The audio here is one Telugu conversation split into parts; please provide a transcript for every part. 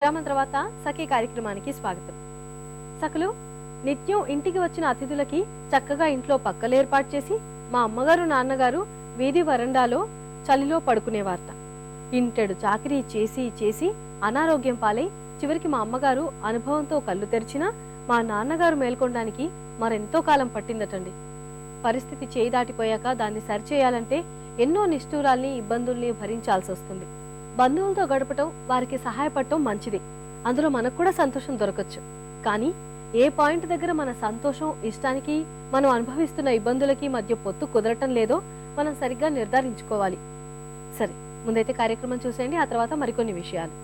విరామం తర్వాత సఖీ కార్యక్రమానికి స్వాగతం. సఖలు, నిత్యం ఇంటికి వచ్చిన అతిథులకి చక్కగా ఇంట్లో పక్కలు ఏర్పాటు చేసి మా అమ్మగారు నాన్నగారు వీధి వరండాలో చలిలో పడుకునేవారట. ఇంటెడు చాకిరీ చేసి చేసి అనారోగ్యం పాలై చివరికి మా అమ్మగారు అనుభవంతో కళ్ళు తెరిచినా మా నాన్నగారు మేల్కొనడానికి మరెంతో కాలం పట్టిందటండి. పరిస్థితి చేయి దాటిపోయాక దాన్ని సరిచేయాలంటే ఎన్నో నిష్ఠూరాల్ని ఇబ్బందుల్ని భరించాల్సి వస్తుంది. బంధువులతో గడపటం, వారికి సహాయపడటం మంచిది. అందులో మనకు కూడా సంతోషం దొరకచ్చు. కానీ ఏ పాయింట్ దగ్గర మన సంతోషం, ఇష్టానికి, మనం అనుభవిస్తున్న ఇబ్బందులకి మధ్య పొత్తు కుదరటం లేదో మనం సరిగ్గా నిర్ధారించుకోవాలి. సరే, ముందైతే కార్యక్రమం చూసేయండి, ఆ తర్వాత మరికొన్ని విషయాలు.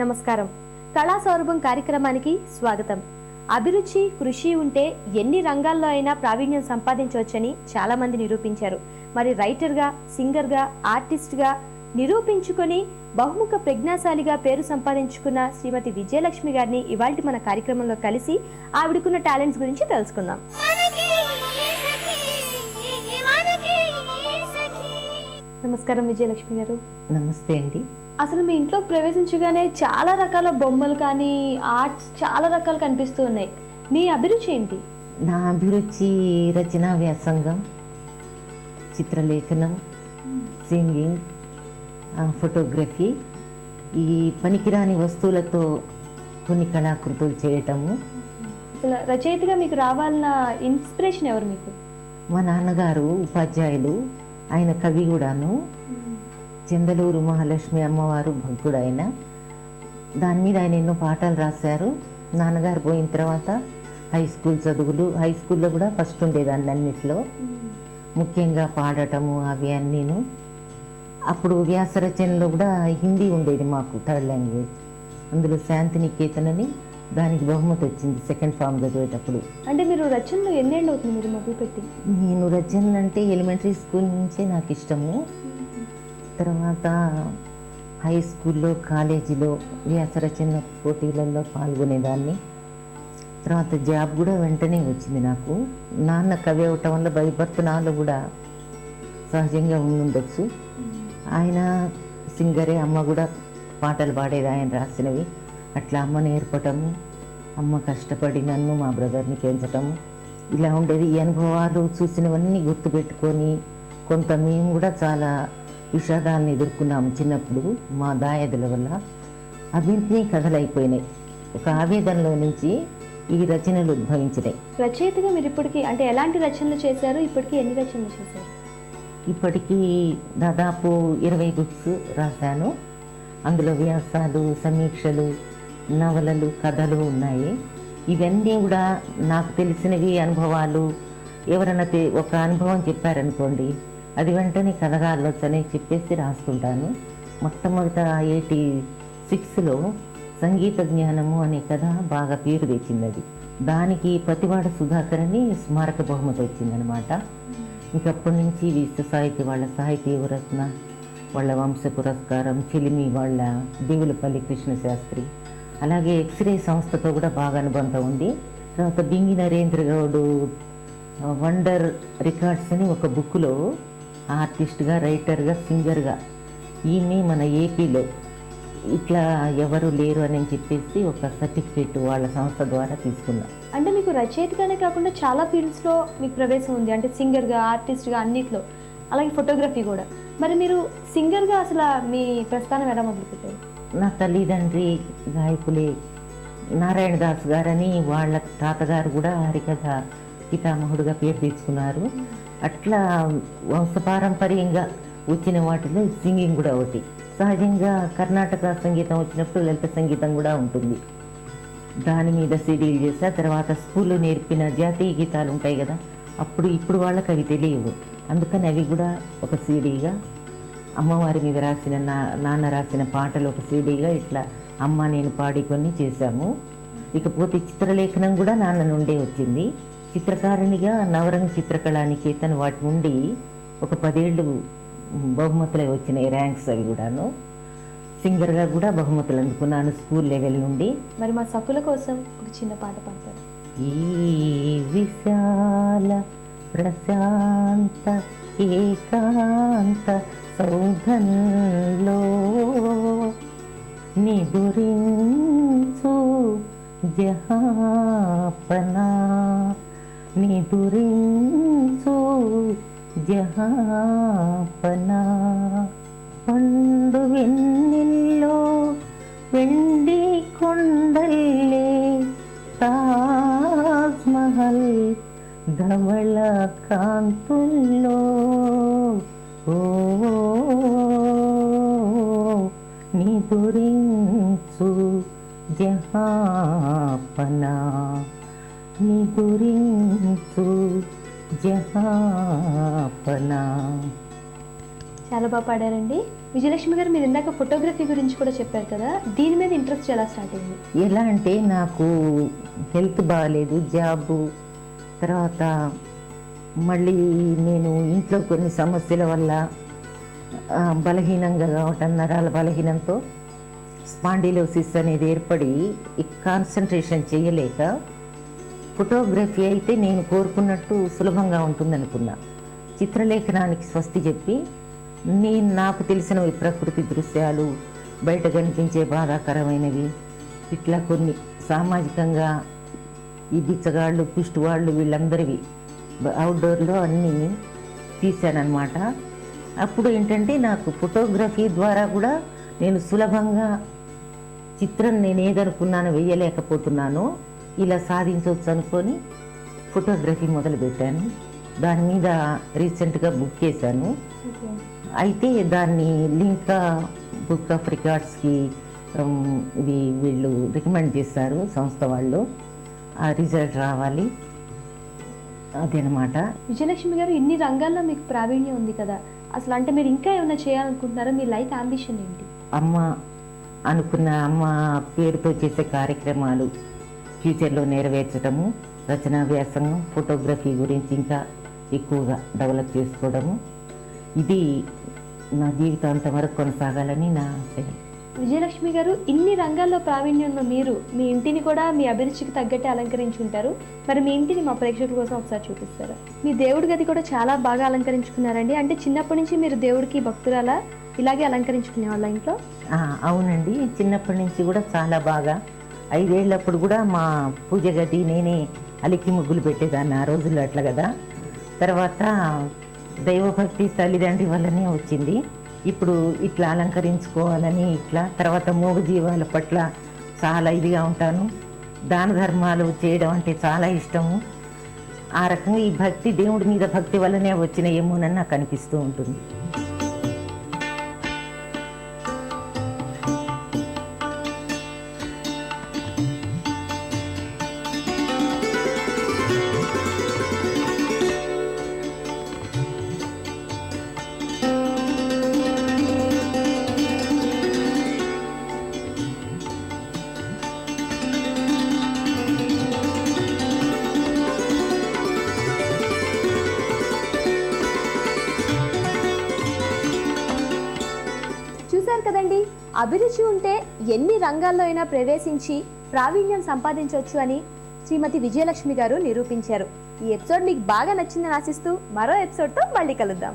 నమస్కారం. కళా సౌరభం కార్యక్రమానికి స్వాగతం. అభిరుచి, కృషి ఉంటే ఎన్ని రంగాల్లో అయినా ప్రావీణ్యం సంపాదించవచ్చని చాలా మంది నిరూపించారు. మరి రైటర్గా, సింగర్గా, ఆర్టిస్ట్గా నిరూపించుకొని బహుముఖ ప్రజ్ఞాశాలిగా పేరు సంపాదించుకున్న శ్రీమతి విజయలక్ష్మి గారిని ఇవాల్టి మన కార్యక్రమంలో కలిసి ఆవిడకున్న టాలెంట్స్ గురించి తెలుసుకుందాం. నమస్కారం విజయలక్ష్మి గారు. నమస్తే అండి. అసలు మీ ఇంట్లోకి ప్రవేశించగానే చాలా రకాల బొమ్మలు కానీ ఆర్ట్స్ చాలా రకాలు కనిపిస్తూ ఉన్నాయి. మీ అభిరుచి ఏంటి? నా అభిరుచి రచనా వ్యాసంగం, చిత్రలేఖనం, సింగింగ్, ఫోటోగ్రఫీ. ఈ పనికిరాని వస్తువులతో కొన్ని కళాకృతులు చేయటము. అసలు రచయితగా మీకు రావాలన్న ఇన్స్పిరేషన్ ఎవరు మీకు? మా నాన్నగారు ఉపాధ్యాయులు, ఆయన కవి కూడాను. చందలూరు మహాలక్ష్మి అమ్మవారు భక్తుడు ఆయన. దాని మీద ఆయన ఎన్నో పాఠాలు రాశారు. నాన్నగారు పోయిన తర్వాత హై స్కూల్లో కూడా ఫస్ట్ ఉండేదాన్ని అన్నిట్లో, ముఖ్యంగా పాడటము అవి అన్నీను. అప్పుడు వ్యాస రచనలో కూడా హిందీ ఉండేది మాకు, థర్డ్ లాంగ్వేజ్. అందులో శాంతినికేతన్ అని, దానికి బహుమతి వచ్చింది సెకండ్ ఫామ్ చదివేటప్పుడు. అంటే మీరు రచనలు ఎన్నేళ్ళు అవుతుంది మీరు మొదలుపెట్టి? నేను రచనలు అంటే ఎలిమెంటరీ స్కూల్ నుంచే నాకు ఇష్టము. తర్వాత హై స్కూల్లో, కాలేజీలో వ్యాసరచన పోటీలలో పాల్గొనేదాన్ని. తర్వాత జాబ్ కూడా వెంటనే వచ్చింది నాకు. నాన్న కవి అవటం వల్ల బైబర్త్ నాలో కూడా సహజంగా ఉండొచ్చు. ఆయన సింగరే, అమ్మ కూడా పాటలు పాడేది ఆయన రాసినవి. అట్లా అమ్మ నేర్పటము, అమ్మ కష్టపడి నన్ను మా బ్రదర్ని పెంచటము, ఇలా ఉండేది. ఈ అనుభవాలు చూసినవన్నీ గుర్తుపెట్టుకొని కొంత మేము కూడా చాలా విషాదాలను ఎదుర్కొన్నాము చిన్నప్పుడు. మా దాయాదుల వల్ల అవింటినీ కథలైపోయినాయి. ఒక ఆవేదనలో నుంచి ఈ రచనలు ఉద్భవించినాయి. రచయితగా మీరు ఇప్పటికీ అంటే ఎలాంటి రచనలు చేశారు? ఇప్పటికీ ఎన్ని రచనలు చేశారు? ఇప్పటికీ దాదాపు 20 బుక్స్ రాశాను. అందులో వ్యాసాలు, సమీక్షలు, నవలలు, కథలు ఉన్నాయి. ఇవన్నీ కూడా నాకు తెలిసినవి అనుభవాలు. ఎవరైనా ఒక అనుభవం చెప్పారనుకోండి, అది వెంటనే కథగా ఆలోచనే చెప్పేసి రాస్తుంటాను. మొట్టమొదట 86లో సంగీత జ్ఞానము అనే కథ బాగా పేరు తెచ్చింది. అది దానికి పతివాడ సుధాకర్ అని స్మారక బహుమతి వచ్చిందనమాట. ఇంకప్పటి నుంచి విశ్వ సాహితీ వాళ్ళ సాహితీ రత్న, వాళ్ళ వంశ పురస్కారం, చిలిమి వాళ్ళ దేవులపల్లి కృష్ణశాస్త్రి, అలాగే ఎక్స్రే సంస్థతో కూడా బాగా అనుబంధం ఉంది. తర్వాత బింగి నరేంద్ర గౌడ్ వండర్ రికార్డ్స్ అని ఒక బుక్లో ఆర్టిస్ట్గా, రైటర్గా, సింగర్గా ఈమె మన ఏపీలో ఇట్లా ఎవరు లేరు అని చెప్పేసి ఒక సర్టిఫికేట్ వాళ్ళ సంస్థ ద్వారా తీసుకున్నా. అంటే మీకు రచయితగానే కాకుండా చాలా ఫీల్డ్స్లో మీకు ప్రవేశం ఉంది. అంటే సింగర్గా, ఆర్టిస్ట్గా అన్నిట్లో, అలాగే ఫోటోగ్రఫీ కూడా. మరి మీరు సింగర్గా అసలు మీ ప్రస్థానం ఎలా మొదలుపెట్టారు? నా తల్లిదండ్రి గాయకులే. నారాయణ దాస్ గారని వాళ్ళ తాతగారు కూడా హరికథ పితామహుడుగా పేరు తెచ్చుకున్నారు. అట్లా వంశపారంపర్యంగా వచ్చిన వాటిలో సింగింగ్ కూడా ఒకటి. సహజంగా కర్ణాటక సంగీతం వచ్చినప్పుడు లలిత సంగీతం కూడా ఉంటుంది. దాని మీద సీడీలు చేసా. తర్వాత స్కూల్లో నేర్పిన జాతీయ గీతాలు ఉంటాయి కదా, ఇప్పుడు వాళ్ళకి అవి తెలియవు. అందుకని అవి కూడా ఒక సీడీగా, అమ్మవారి మీద రాసిన నాన్న రాసిన పాటలు ఒక సీడీగా, ఇట్లా అమ్మ నేను పాడుకొని చేశాము. ఇకపోతే చిత్రలేఖనం కూడా నాన్న నుండే వచ్చింది. చిత్రకారునిగా నవరంగ చిత్రకళానికేతన్ వాటి నుండి ఒక 10 ఏళ్ళు బహుమతులు వచ్చినాయి, ర్యాంక్స్ అవి కూడాను. సింగర్గా కూడా బహుమతులు అందుకున్నాను స్కూల్ లెవెల్ నుండి. మరి మా సకుల కోసం ఒక చిన్న పాట పాడతారు? ఈ విశాల ప్రశాంత ఏకాంత సౌధంలో నిదురించు జహాపనా, నిదురించు జహాపనా. పండు వెన్నెల్లో వెండి కొండల్లే తాజ్ మహల్ ధవళ కాంతుల్లో ఓ నిదురించు జహాపనా, నిదురించు జహాపనా. చాలా బాగా పాడారండి. విజయలక్ష్మి గారు, మీరు ఇందాక ఫోటోగ్రఫీ గురించి కూడా చెప్పారు కదా, దీని మీద ఇంట్రెస్ట్ ఎలా స్టార్ట్ అయింది? ఎలా అంటే నాకు హెల్త్ బాగాలేదు, జాబు తర్వాత మళ్ళీ నేను ఇంట్లో కొన్ని సమస్యల వల్ల బలహీనంగా కావటం, నరాల బలహీనంతో స్పాండిలోసిస్ అనేది ఏర్పడి కాన్సన్ట్రేషన్ చేయలేక ఫోటోగ్రఫీ అయితే నేను కోరుకున్నట్టు సులభంగా ఉంటుందనుకున్నా. చిత్రలేఖనానికి స్వస్తి చెప్పి నాకు తెలిసిన ప్రకృతి దృశ్యాలు, బయట కనిపించే బాధాకరమైనవి, ఇట్లా కొన్ని సామాజికంగా ఈ బిచ్చగాళ్ళు పిష్టివాళ్ళు వీళ్ళందరివి అవుట్డోర్లో అన్నీ తీశానన్నమాట. అప్పుడు ఏంటంటే నాకు ఫోటోగ్రఫీ ద్వారా కూడా నేను సులభంగా చిత్రం నేను ఏదనుకున్నానో వేయలేకపోతున్నానో ఇలా సాధించవచ్చు అనుకొని ఫోటోగ్రఫీ మొదలుపెట్టాను. దాని మీద రీసెంట్గా బుక్ చేశాను. అయితే దాన్ని లింకా బుక్ ఆఫ్ రికార్డ్స్కి వీళ్ళు రికమెండ్ చేశారు, సంస్థ వాళ్ళు. ఆ రిజల్ట్ రావాలి, అదనమాట. విజయలక్ష్మి గారు, ఇన్ని రంగాల్లో మీకు ప్రావీణ్యం ఉంది కదా, అసలు అంటే మీరు ఇంకా ఏమైనా చేయాలనుకుంటున్నారా? మీ లైఫ్ అంబిషన్ ఏంటి? అమ్మ పేరుతో చేసే కార్యక్రమాలు ఫ్యూచర్లో నెరవేర్చడము, రచనా వ్యాసంగం, ఫోటోగ్రఫీ గురించి ఇంకా ఎక్కువగా డెవలప్ చేసుకోవడము, ఇది నా జీవితాంతం వరకు కొనసాగాలని నా ఆశయం. విజయలక్ష్మి గారు, ఇన్ని రంగాల్లో ప్రావీణ్యంలో మీరు మీ ఇంటిని కూడా మీ అభిరుచికి తగ్గట్టే అలంకరించి ఉంటారు. మరి మీ ఇంటిని మా ప్రేక్షకుల కోసం ఒకసారి చూపిస్తారా? మీ దేవుడి గది కూడా చాలా బాగా అలంకరించుకున్నారండి. అంటే చిన్నప్పటి నుంచి మీరు దేవుడికి భక్తురాలా ఇలాగే అలంకరించుకునే వాళ్ళ ఇంట్లో? అవునండి, చిన్నప్పటి నుంచి కూడా చాలా బాగా. 5 ఏళ్ళప్పుడు కూడా మా పూజ గది నేనే అలికి ముగ్గులు పెట్టేదాన్ని ఆ రోజుల్లో, అట్లా కదా. తర్వాత దైవభక్తి తల్లిదండ్రి వల్లనే వచ్చింది. ఇప్పుడు ఇట్లా అలంకరించుకోవాలని ఇట్లా. తర్వాత మూగజీవాల పట్ల చాలా ఇదిగా ఉంటాను, దాన ధర్మాలు చేయడం అంటే చాలా ఇష్టము. ఆ రకంగా ఈ భక్తి దేవుడి మీద భక్తి వల్లనే వచ్చిన ఏమోనని నాకు అనిపిస్తూ ఉంటుంది. చూశారు కదండి, అభిరుచి ఉంటే ఎన్ని రంగాల్లో అయినా ప్రవేశించి ప్రావీణ్యం సంపాదించవచ్చు అని శ్రీమతి విజయలక్ష్మి గారు నిరూపించారు. ఈ ఎపిసోడ్ మీకు బాగా నచ్చిందని ఆశిస్తూ మరో ఎపిసోడ్తో మళ్ళీ కలుద్దాం.